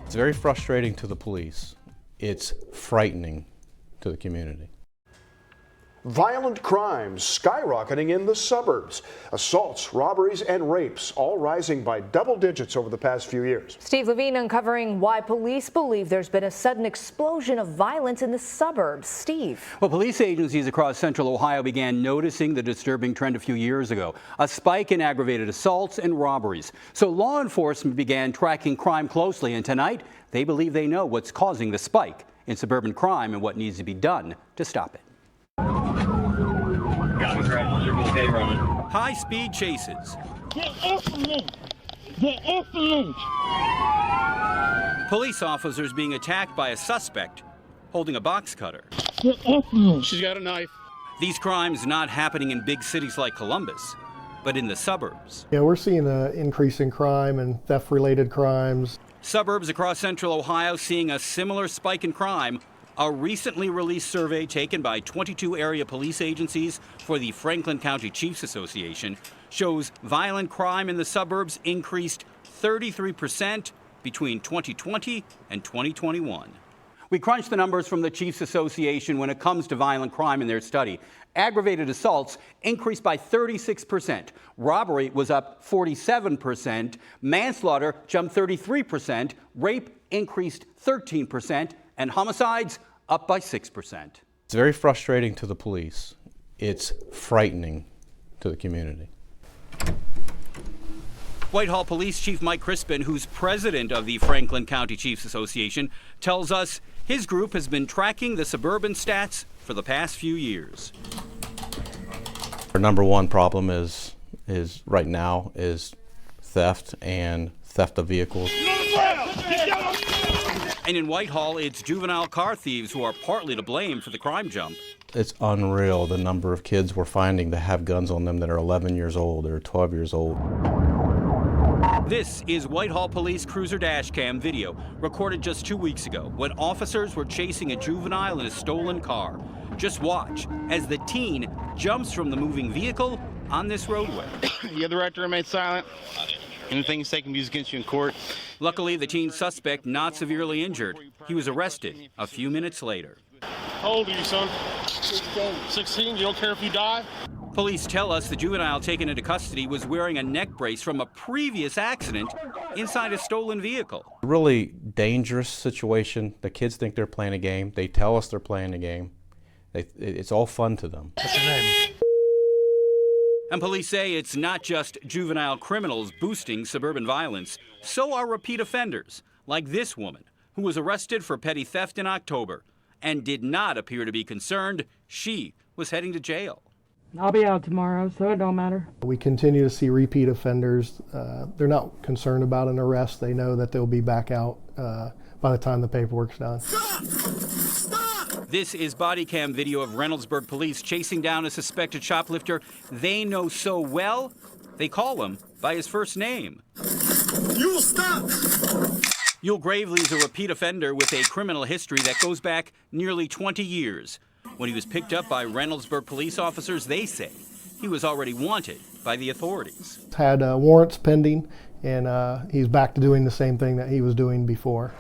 It's very frustrating to the police. It's frightening to the community. Violent crimes skyrocketing in the suburbs. Assaults, robberies, and rapes all rising by double digits over the past few years. Steve Levine uncovering why police believe there's been a sudden explosion of violence in the suburbs. Steve. Well, police agencies across central Ohio began noticing the disturbing trend a few years ago, a spike in aggravated assaults and robberies. So law enforcement began tracking crime closely, and tonight they believe they know what's causing the spike in suburban crime and what needs to be done to stop it. High-speed chases. Get off me! Get off me! Police officers being attacked by a suspect holding a box cutter. Get off me! She's got a knife. These crimes not happening in big cities like Columbus, but in the suburbs. Yeah, we're seeing an increase in crime and theft-related crimes. Suburbs across central Ohio seeing a similar spike in crime. A recently released survey taken by 22 area police agencies for the Franklin County Chiefs Association shows violent crime in the suburbs increased 33% between 2020 and 2021. We crunched the numbers from the Chiefs Association when it comes to violent crime in their study. Aggravated assaults increased by 36%. Robbery was up 47%. Manslaughter jumped 33%. Rape increased 13%. And homicides up by 6%. It's very frustrating to the police. It's frightening to the community. Whitehall Police Chief Mike Crispin, who's president of the Franklin County Chiefs Association, tells us his group has been tracking the suburban stats for the past few years. Our number one problem is right now is theft and theft of vehicles. And in Whitehall, it's juvenile car thieves who are partly to blame for the crime jump. It's unreal the number of kids we're finding that have guns on them that are 11 years old or 12 years old. This is Whitehall Police Cruiser Dashcam video recorded just 2 weeks ago when officers were chasing a juvenile in a stolen car. Just watch as the teen jumps from the moving vehicle on this roadway. You have the right to remain silent. Anything you say can be used against you in court. Luckily, the teen suspect not severely injured. He was arrested a few minutes later. How old are you, son? 16. You don't care if you die? Police tell us the juvenile taken into custody was wearing a neck brace from a previous accident inside a stolen vehicle. Really dangerous situation. The kids think they're playing a game. They tell us they're playing a game. It's all fun to them. What's your name? And police say it's not just juvenile criminals boosting suburban violence. So are repeat offenders, like this woman, who was arrested for petty theft in October and did not appear to be concerned she was heading to jail. I'll be out tomorrow, so it don't matter. We continue to see repeat offenders. They're not concerned about an arrest. They know that they'll be back out by the time the paperwork's done. Stop! Stop! This is body cam video of Reynoldsburg police chasing down a suspected shoplifter they know so well, they call him by his first name. You stop! Yul Gravely is a repeat offender with a criminal history that goes back nearly 20 years. When he was picked up by Reynoldsburg police officers, they say he was already wanted by the authorities. Had warrants pending, and he's back to doing the same thing that he was doing before.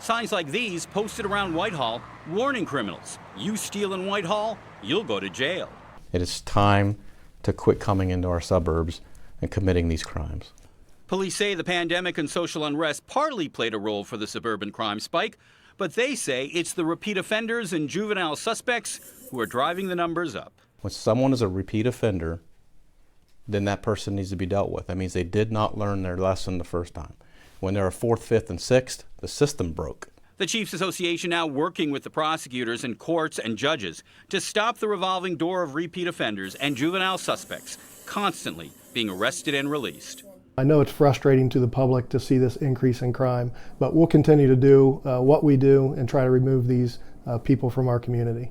Signs like these posted around Whitehall warning criminals, you steal in Whitehall, you'll go to jail. It is time to quit coming into our suburbs and committing these crimes. Police say the pandemic and social unrest partly played a role for the suburban crime spike, but they say it's the repeat offenders and juvenile suspects who are driving the numbers up. When someone is a repeat offender, then that person needs to be dealt with. That means they did not learn their lesson the first time. When they're a fourth, fifth, and sixth, the system broke. The Chiefs Association now working with the prosecutors and courts and judges to stop the revolving door of repeat offenders and juvenile suspects constantly being arrested and released. I know it's frustrating to the public to see this increase in crime, but we'll continue to do what we do and try to remove these people from our community.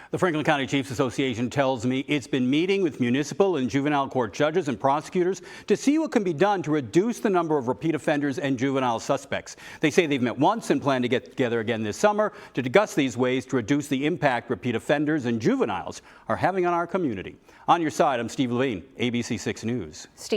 The Franklin County Chiefs Association tells me it's been meeting with municipal and juvenile court judges and prosecutors to see what can be done to reduce the number of repeat offenders and juvenile suspects. They say they've met once and plan to get together again this summer to discuss these ways to reduce the impact repeat offenders and juveniles are having on our community. On your side, I'm Steve Levine, ABC 6 News. Steve.